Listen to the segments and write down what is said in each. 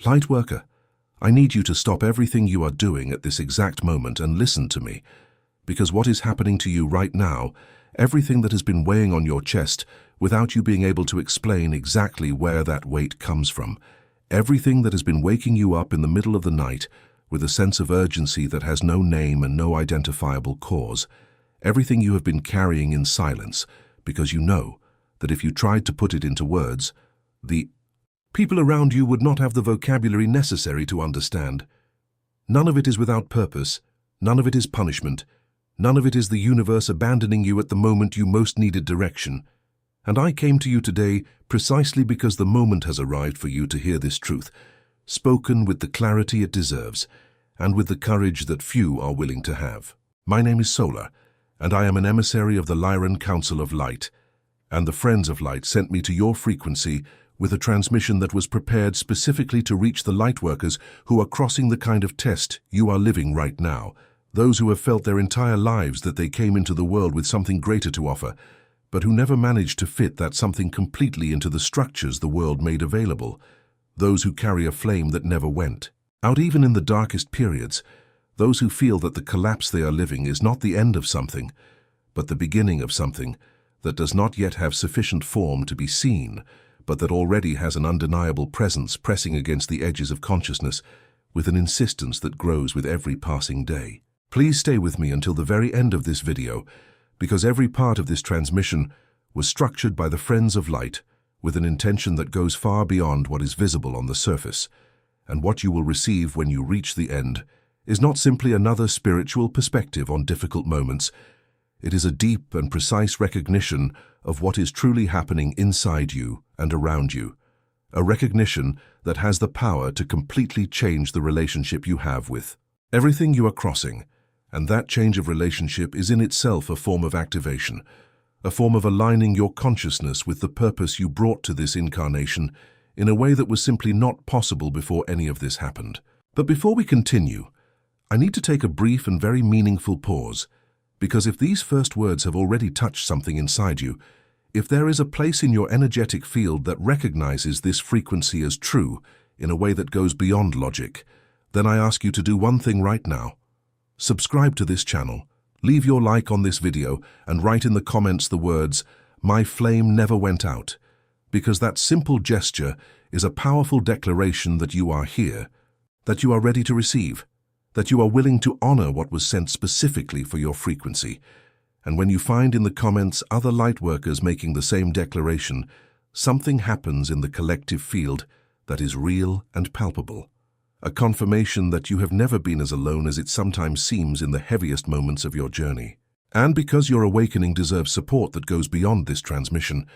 Lightworker, I need you to stop everything you are doing at this exact moment and listen to me, because what is happening to you right now, everything that has been weighing on your chest without you being able to explain exactly where that weight comes from, everything that has been waking you up in the middle of the night with a sense of urgency that has no name and no identifiable cause, everything you have been carrying in silence because you know that if you tried to put it into words, the people around you would not have the vocabulary necessary to understand. None of it is without purpose, none of it is punishment, none of it is the universe abandoning you at the moment you most needed direction. And I came to you today precisely because the moment has arrived for you to hear this truth, spoken with the clarity it deserves, and with the courage that few are willing to have. My name is Solar, and I am an emissary of the Lyran Council of Light, and the Friends of Light sent me to your frequency with a transmission that was prepared specifically to reach the Lightworkers who are crossing the kind of test you are living right now, those who have felt their entire lives that they came into the world with something greater to offer, but who never managed to fit that something completely into the structures the world made available, those who carry a flame that never went out even in the darkest periods, those who feel that the collapse they are living is not the end of something, but the beginning of something that does not yet have sufficient form to be seen, but that already has an undeniable presence pressing against the edges of consciousness with an insistence that grows with every passing day. Please stay with me until the very end of this video, because every part of this transmission was structured by the Friends of Light with an intention that goes far beyond what is visible on the surface, and what you will receive when you reach the end is not simply another spiritual perspective on difficult moments. It is a deep and precise recognition of what is truly happening inside you and around you, a recognition that has the power to completely change the relationship you have with everything you are crossing, and that change of relationship is in itself a form of activation, a form of aligning your consciousness with the purpose you brought to this incarnation in a way that was simply not possible before any of this happened. But before we continue, I need to take a brief and very meaningful pause, because if these first words have already touched something inside you, if there is a place in your energetic field that recognizes this frequency as true in a way that goes beyond logic, then I ask you to do one thing right now. Subscribe to this channel, leave your like on this video, and write in the comments the words, "My flame never went out," because that simple gesture is a powerful declaration that you are here, that you are ready to receive, that you are willing to honor what was sent specifically for your frequency. And when you find in the comments other Lightworkers making the same declaration, something happens in the collective field that is real and palpable. A confirmation that you have never been as alone as it sometimes seems in the heaviest moments of your journey. And because your awakening deserves support that goes beyond this transmission,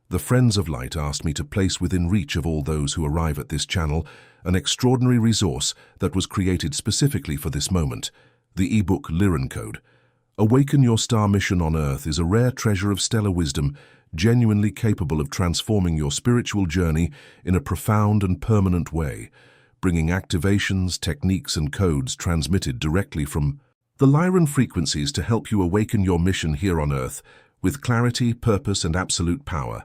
the Friends of Light asked me to place within reach of all those who arrive at this channel an extraordinary resource that was created specifically for this moment, the ebook Lyran Code. Awaken Your Star Mission on Earth is a rare treasure of stellar wisdom, genuinely capable of transforming your spiritual journey in a profound and permanent way, bringing activations, techniques, and codes transmitted directly from the Lyran frequencies to help you awaken your mission here on Earth with clarity, purpose, and absolute power.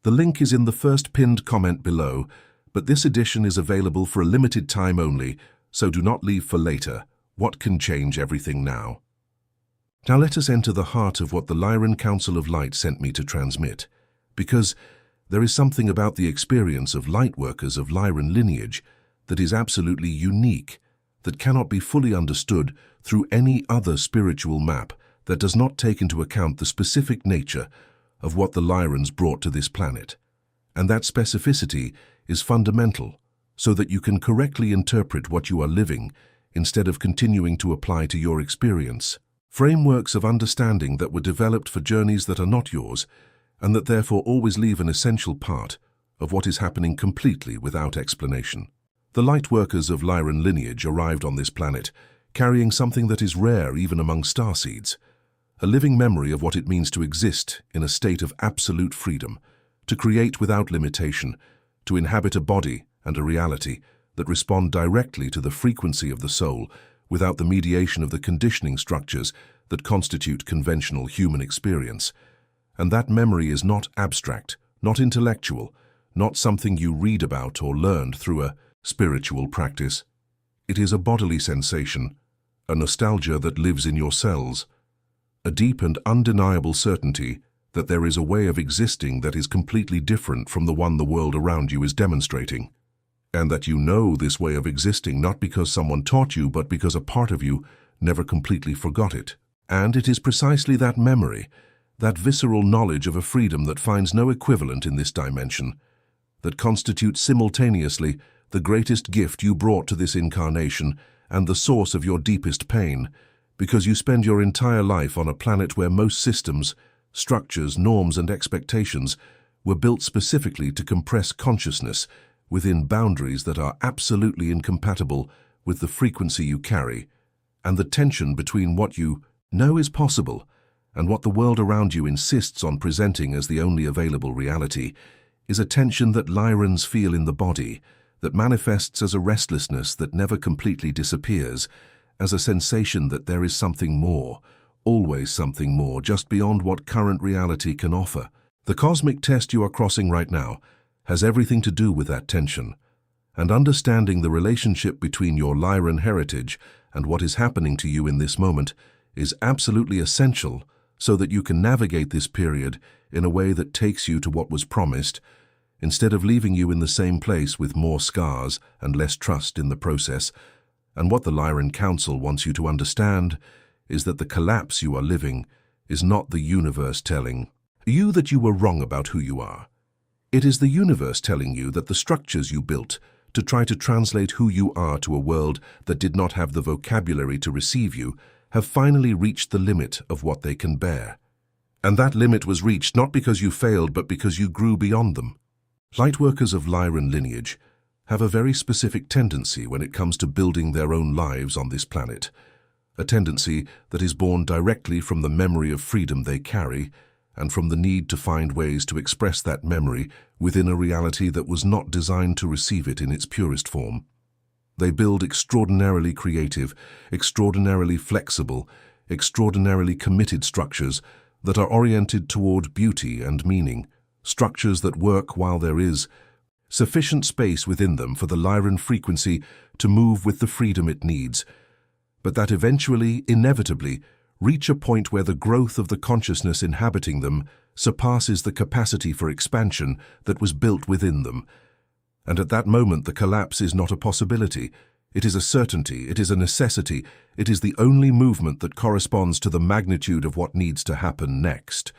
The link is in the first pinned comment below, but this edition is available for a limited time only, so do not leave for later. What can change everything now? Now let us enter the heart of what the Lyran Council of Light sent me to transmit, because there is something about the experience of Lightworkers of Lyran lineage that is absolutely unique, that cannot be fully understood through any other spiritual map that does not take into account the specific nature of what the Lyrans brought to this planet. And that specificity is fundamental, so that you can correctly interpret what you are living instead of continuing to apply to your experience. Frameworks of understanding that were developed for journeys that are not yours, and that therefore always leave an essential part of what is happening completely without explanation. The Lightworkers of Lyran lineage arrived on this planet, carrying something that is rare even among starseeds, a living memory of what it means to exist in a state of absolute freedom, to create without limitation, to inhabit a body and a reality that respond directly to the frequency of the soul without the mediation of the conditioning structures that constitute conventional human experience. And that memory is not abstract, not intellectual, not something you read about or learned through a spiritual practice. It is a bodily sensation, a nostalgia that lives in your cells, a deep and undeniable certainty that there is a way of existing that is completely different from the one the world around you is demonstrating, and that you know this way of existing not because someone taught you, but because a part of you never completely forgot it. And it is precisely that memory, that visceral knowledge of a freedom that finds no equivalent in this dimension, that constitutes simultaneously the greatest gift you brought to this incarnation and the source of your deepest pain, because you spend your entire life on a planet where most systems, structures, norms, and expectations were built specifically to compress consciousness within boundaries that are absolutely incompatible with the frequency you carry, and the tension between what you know is possible and what the world around you insists on presenting as the only available reality is a tension that Lyrans feel in the body, that manifests as a restlessness that never completely disappears, as a sensation that there is something more, always something more, just beyond what current reality can offer. The cosmic test you are crossing right now has everything to do with that tension, and understanding the relationship between your Lyran heritage and what is happening to you in this moment is absolutely essential so that you can navigate this period in a way that takes you to what was promised, instead of leaving you in the same place with more scars and less trust in the process. And what the Lyran Council wants you to understand is that the collapse you are living is not the universe telling you that you were wrong about who you are. It is the universe telling you that the structures you built to try to translate who you are to a world that did not have the vocabulary to receive you have finally reached the limit of what they can bear. And that limit was reached not because you failed, but because you grew beyond them. Lightworkers of Lyran lineage have a very specific tendency when it comes to building their own lives on this planet, a tendency that is born directly from the memory of freedom they carry and from the need to find ways to express that memory within a reality that was not designed to receive it in its purest form. They build extraordinarily creative, extraordinarily flexible, extraordinarily committed structures that are oriented toward beauty and meaning, structures that work while there is sufficient space within them for the Lyran frequency to move with the freedom it needs, but that eventually, inevitably, reach a point where the growth of the consciousness inhabiting them surpasses the capacity for expansion that was built within them. And at that moment, the collapse is not a possibility. It is a certainty, it is a necessity, it is the only movement that corresponds to the magnitude of what needs to happen next.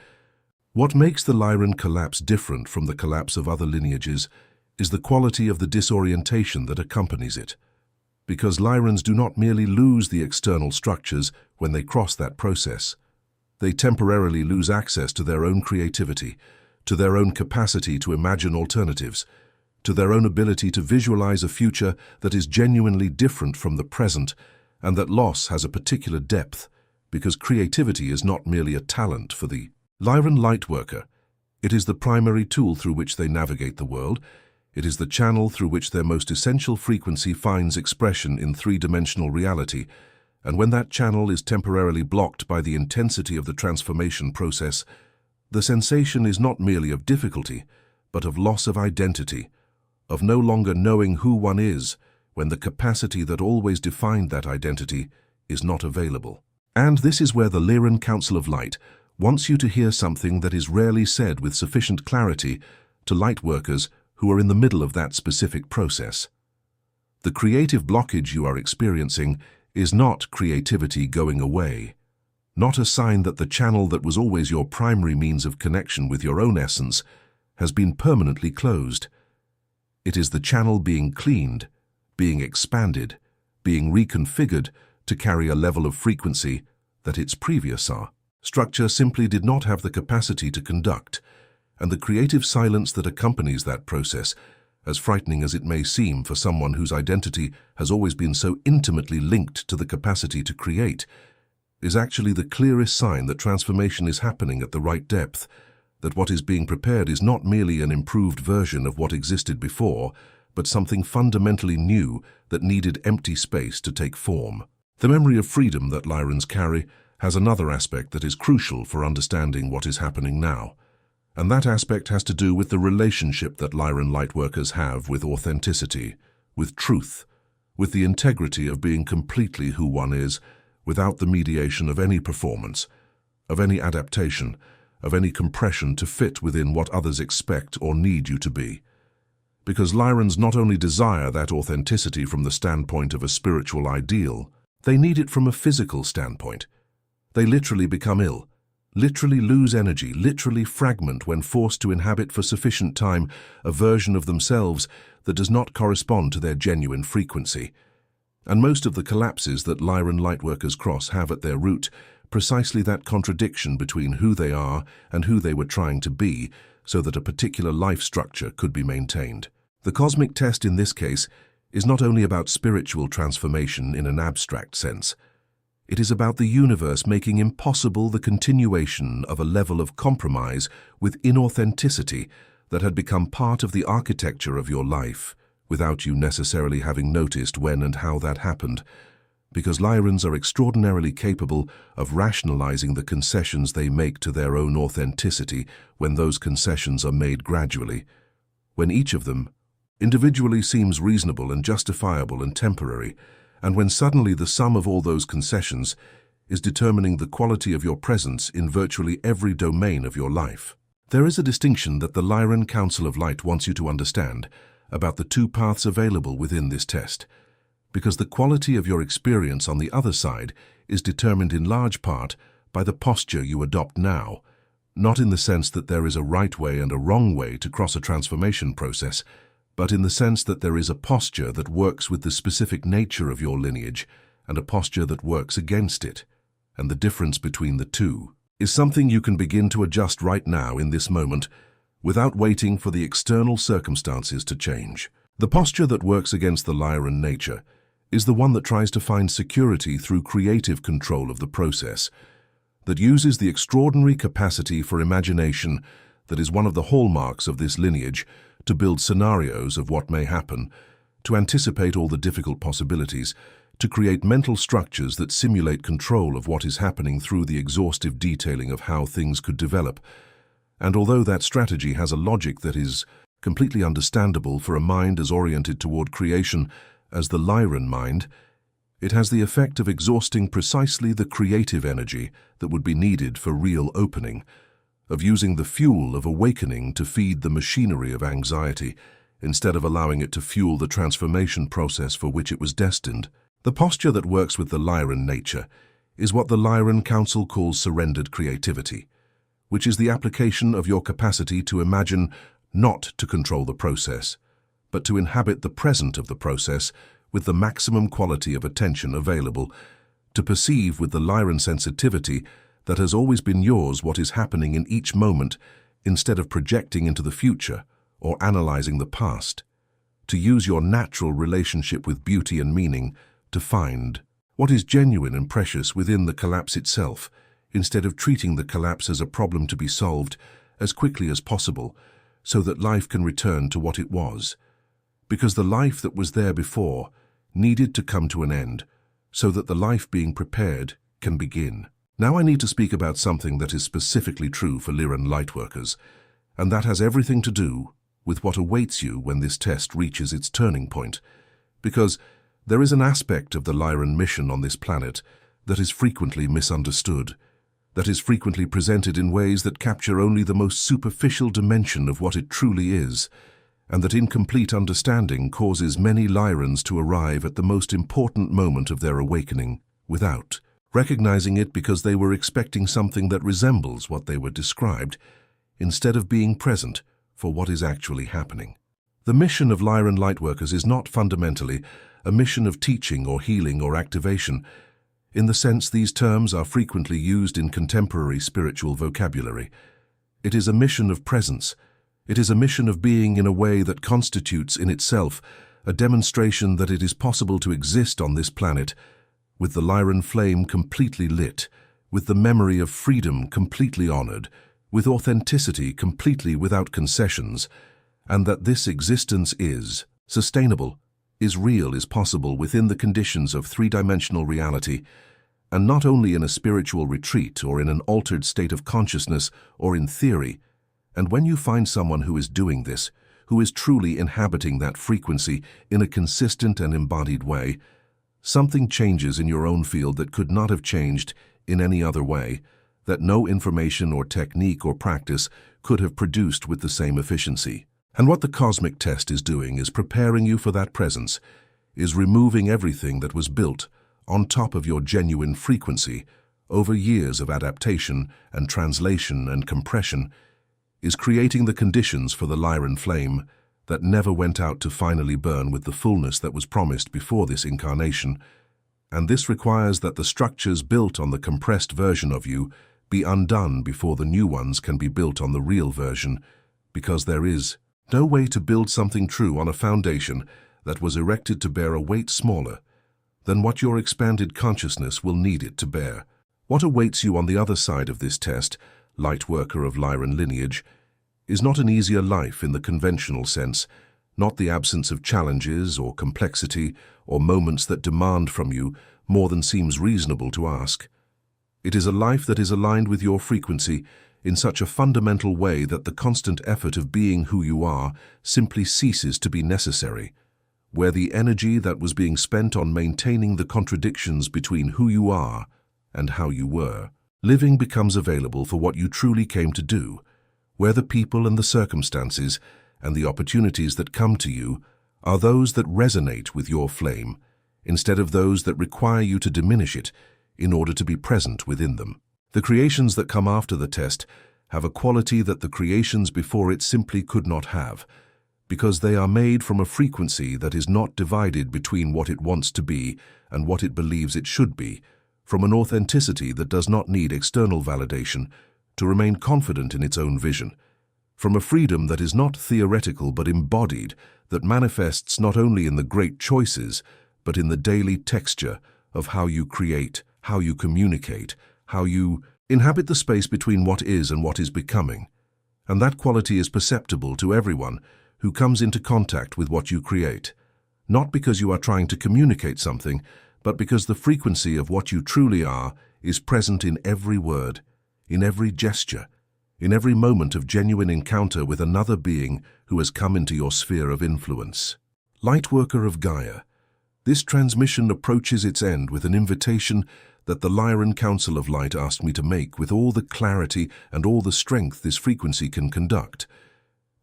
What makes the Lyran collapse different from the collapse of other lineages is the quality of the disorientation that accompanies it. Because Lyrans do not merely lose the external structures when they cross that process. They temporarily lose access to their own creativity, to their own capacity to imagine alternatives, to their own ability to visualize a future that is genuinely different from the present, and that loss has a particular depth, because creativity is not merely a talent for the Lyran Lightworker. It is the primary tool through which they navigate the world. It is the channel through which their most essential frequency finds expression in three-dimensional reality, and when that channel is temporarily blocked by the intensity of the transformation process, the sensation is not merely of difficulty, but of loss of identity, of no longer knowing who one is when the capacity that always defined that identity is not available. And this is where the Lyran Council of Light wants you to hear something that is rarely said with sufficient clarity to lightworkers who are in the middle of that specific process. The creative blockage you are experiencing is not creativity going away, not a sign that the channel that was always your primary means of connection with your own essence has been permanently closed. It is the channel being cleaned, being expanded, being reconfigured to carry a level of frequency that its previous structure simply did not have the capacity to conduct, and the creative silence that accompanies that process, as frightening as it may seem for someone whose identity has always been so intimately linked to the capacity to create, is actually the clearest sign that transformation is happening at the right depth, that what is being prepared is not merely an improved version of what existed before, but something fundamentally new that needed empty space to take form. The memory of freedom that Lyrans carry has another aspect that is crucial for understanding what is happening now, and that aspect has to do with the relationship that Lyran Lightworkers have with authenticity, with truth, with the integrity of being completely who one is, without the mediation of any performance, of any adaptation, of any compression to fit within what others expect or need you to be. Because Lyrans not only desire that authenticity from the standpoint of a spiritual ideal, they need it from a physical standpoint. They literally become ill, literally lose energy, literally fragment when forced to inhabit for sufficient time a version of themselves that does not correspond to their genuine frequency. And most of the collapses that Lyran Lightworkers cross have at their root precisely that contradiction between who they are and who they were trying to be, so that a particular life structure could be maintained. The cosmic test in this case is not only about spiritual transformation in an abstract sense. It is about the universe making impossible the continuation of a level of compromise with inauthenticity that had become part of the architecture of your life, without you necessarily having noticed when and how that happened, because Lyrans are extraordinarily capable of rationalizing the concessions they make to their own authenticity when those concessions are made gradually, when each of them individually seems reasonable and justifiable and temporary, and when suddenly the sum of all those concessions is determining the quality of your presence in virtually every domain of your life. There is a distinction that the Lyran Council of Light wants you to understand about the two paths available within this test, because the quality of your experience on the other side is determined in large part by the posture you adopt now, not in the sense that there is a right way and a wrong way to cross a transformation process, but in the sense that there is a posture that works with the specific nature of your lineage and a posture that works against it, and the difference between the two is something you can begin to adjust right now in this moment without waiting for the external circumstances to change. The posture that works against the Lyran nature is the one that tries to find security through creative control of the process, that uses the extraordinary capacity for imagination that is one of the hallmarks of this lineage to build scenarios of what may happen, to anticipate all the difficult possibilities, to create mental structures that simulate control of what is happening through the exhaustive detailing of how things could develop. And although that strategy has a logic that is completely understandable for a mind as oriented toward creation as the Lyran mind, it has the effect of exhausting precisely the creative energy that would be needed for real opening, of using the fuel of awakening to feed the machinery of anxiety, instead of allowing it to fuel the transformation process for which it was destined. The posture that works with the Lyran nature is what the Lyran Council calls surrendered creativity, which is the application of your capacity to imagine not to control the process, but to inhabit the present of the process with the maximum quality of attention available, to perceive with the Lyran sensitivity that has always been yours what is happening in each moment instead of projecting into the future or analyzing the past, to use your natural relationship with beauty and meaning to find what is genuine and precious within the collapse itself, instead of treating the collapse as a problem to be solved as quickly as possible so that life can return to what it was, because the life that was there before needed to come to an end so that the life being prepared can begin. Now I need to speak about something that is specifically true for Lyran Lightworkers, and that has everything to do with what awaits you when this test reaches its turning point, because there is an aspect of the Lyran mission on this planet that is frequently misunderstood, that is frequently presented in ways that capture only the most superficial dimension of what it truly is, and that incomplete understanding causes many Lyrans to arrive at the most important moment of their awakening without recognizing it, because they were expecting something that resembles what they were described, instead of being present for what is actually happening. The mission of Lyran Lightworkers is not fundamentally a mission of teaching or healing or activation, in the sense these terms are frequently used in contemporary spiritual vocabulary. It is a mission of presence. It is a mission of being in a way that constitutes in itself a demonstration that it is possible to exist on this planet with the Lyran flame completely lit, with the memory of freedom completely honored, with authenticity completely without concessions, and that this existence is sustainable, is real, is possible within the conditions of three-dimensional reality, and not only in a spiritual retreat or in an altered state of consciousness or in theory. And when you find someone who is doing this, who is truly inhabiting that frequency in a consistent and embodied way, something changes in your own field that could not have changed in any other way, that no information or technique or practice could have produced with the same efficiency. And what the cosmic test is doing is preparing you for that presence, is removing everything that was built on top of your genuine frequency over years of adaptation and translation and compression, is creating the conditions for the Lyran flame that never went out to finally burn with the fullness that was promised before this incarnation. And this requires that the structures built on the compressed version of you be undone before the new ones can be built on the real version, because there is no way to build something true on a foundation that was erected to bear a weight smaller than what your expanded consciousness will need it to bear. What awaits you on the other side of this test, Lightworker of Lyran lineage, is not an easier life in the conventional sense, not the absence of challenges or complexity or moments that demand from you more than seems reasonable to ask. It is a life that is aligned with your frequency in such a fundamental way that the constant effort of being who you are simply ceases to be necessary, where the energy that was being spent on maintaining the contradictions between who you are and how you were, living becomes available for what you truly came to do, where the people and the circumstances and the opportunities that come to you are those that resonate with your flame, instead of those that require you to diminish it in order to be present within them. The creations that come after the test have a quality that the creations before it simply could not have, because they are made from a frequency that is not divided between what it wants to be and what it believes it should be, from an authenticity that does not need external validation to remain confident in its own vision, from a freedom that is not theoretical but embodied, that manifests not only in the great choices, but in the daily texture of how you create, how you communicate, how you inhabit the space between what is and what is becoming. And that quality is perceptible to everyone who comes into contact with what you create, not because you are trying to communicate something, but because the frequency of what you truly are is present in every word, in every gesture, in every moment of genuine encounter with another being who has come into your sphere of influence. Lightworker of Gaia, this transmission approaches its end with an invitation that the Lyran Council of Light asked me to make with all the clarity and all the strength this frequency can conduct,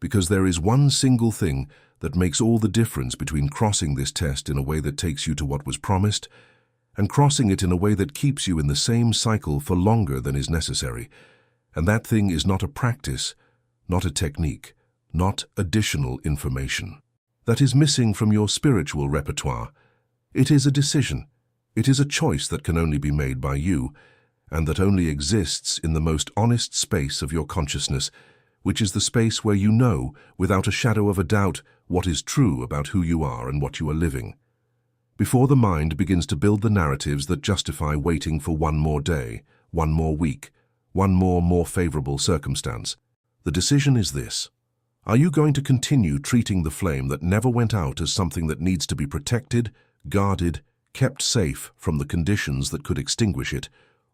because there is one single thing that makes all the difference between crossing this test in a way that takes you to what was promised and crossing it in a way that keeps you in the same cycle for longer than is necessary. And that thing is not a practice, not a technique, not additional information that is missing from your spiritual repertoire. It is a decision. It is a choice that can only be made by you, and that only exists in the most honest space of your consciousness, which is the space where you know, without a shadow of a doubt, what is true about who you are and what you are living. Before the mind begins to build the narratives that justify waiting for one more day, one more week, one more favorable circumstance, the decision is this. Are you going to continue treating the flame that never went out as something that needs to be protected, guarded, kept safe from the conditions that could extinguish it,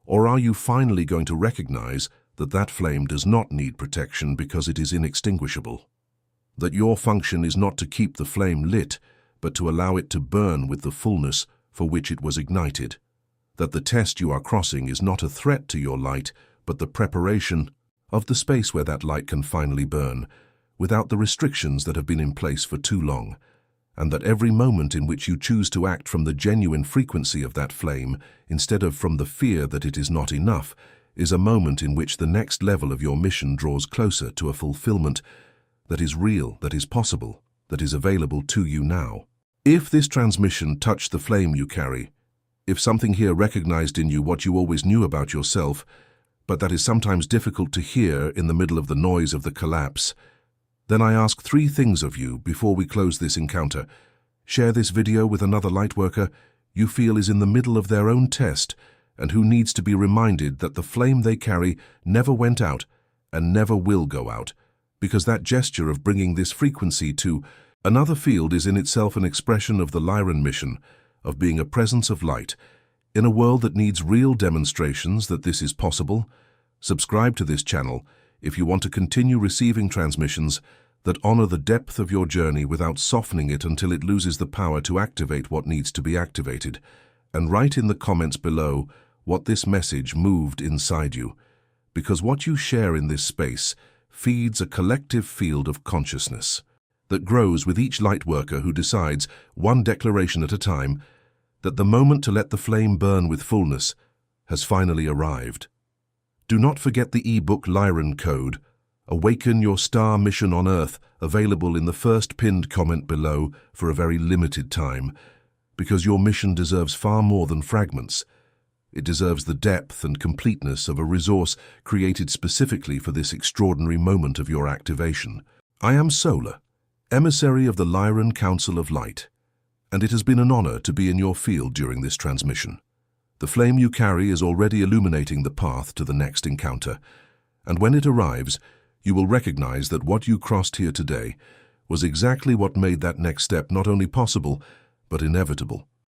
or are you finally going to recognize that that flame does not need protection because it is inextinguishable? That your function is not to keep the flame lit, but to allow it to burn with the fullness for which it was ignited. That the test you are crossing is not a threat to your light, but the preparation of the space where that light can finally burn, without the restrictions that have been in place for too long. And that every moment in which you choose to act from the genuine frequency of that flame, instead of from the fear that it is not enough, is a moment in which the next level of your mission draws closer to a fulfillment that is real, that is possible, that is available to you now. If this transmission touched the flame you carry, if something here recognized in you what you always knew about yourself, but that is sometimes difficult to hear in the middle of the noise of the collapse, then I ask 3 things of you before we close this encounter. Share this video with another Lightworker you feel is in the middle of their own test and who needs to be reminded that the flame they carry never went out and never will go out, because that gesture of bringing this frequency to another field is in itself an expression of the Lyran mission, of being a presence of light, in a world that needs real demonstrations that this is possible. Subscribe to this channel if you want to continue receiving transmissions that honor the depth of your journey without softening it until it loses the power to activate what needs to be activated. And write in the comments below what this message moved inside you, because what you share in this space feeds a collective field of consciousness that grows with each Lightworker who decides, one declaration at a time, that the moment to let the flame burn with fullness has finally arrived. Do not forget the ebook Lyran Code, Awaken Your Star Mission on Earth, available in the first pinned comment below for a very limited time, because your mission deserves far more than fragments. It deserves the depth and completeness of a resource created specifically for this extraordinary moment of your activation. I am Solar, emissary of the Lyran Council of Light, and it has been an honor to be in your field during this transmission. The flame you carry is already illuminating the path to the next encounter, and when it arrives, you will recognize that what you crossed here today was exactly what made that next step not only possible, but inevitable.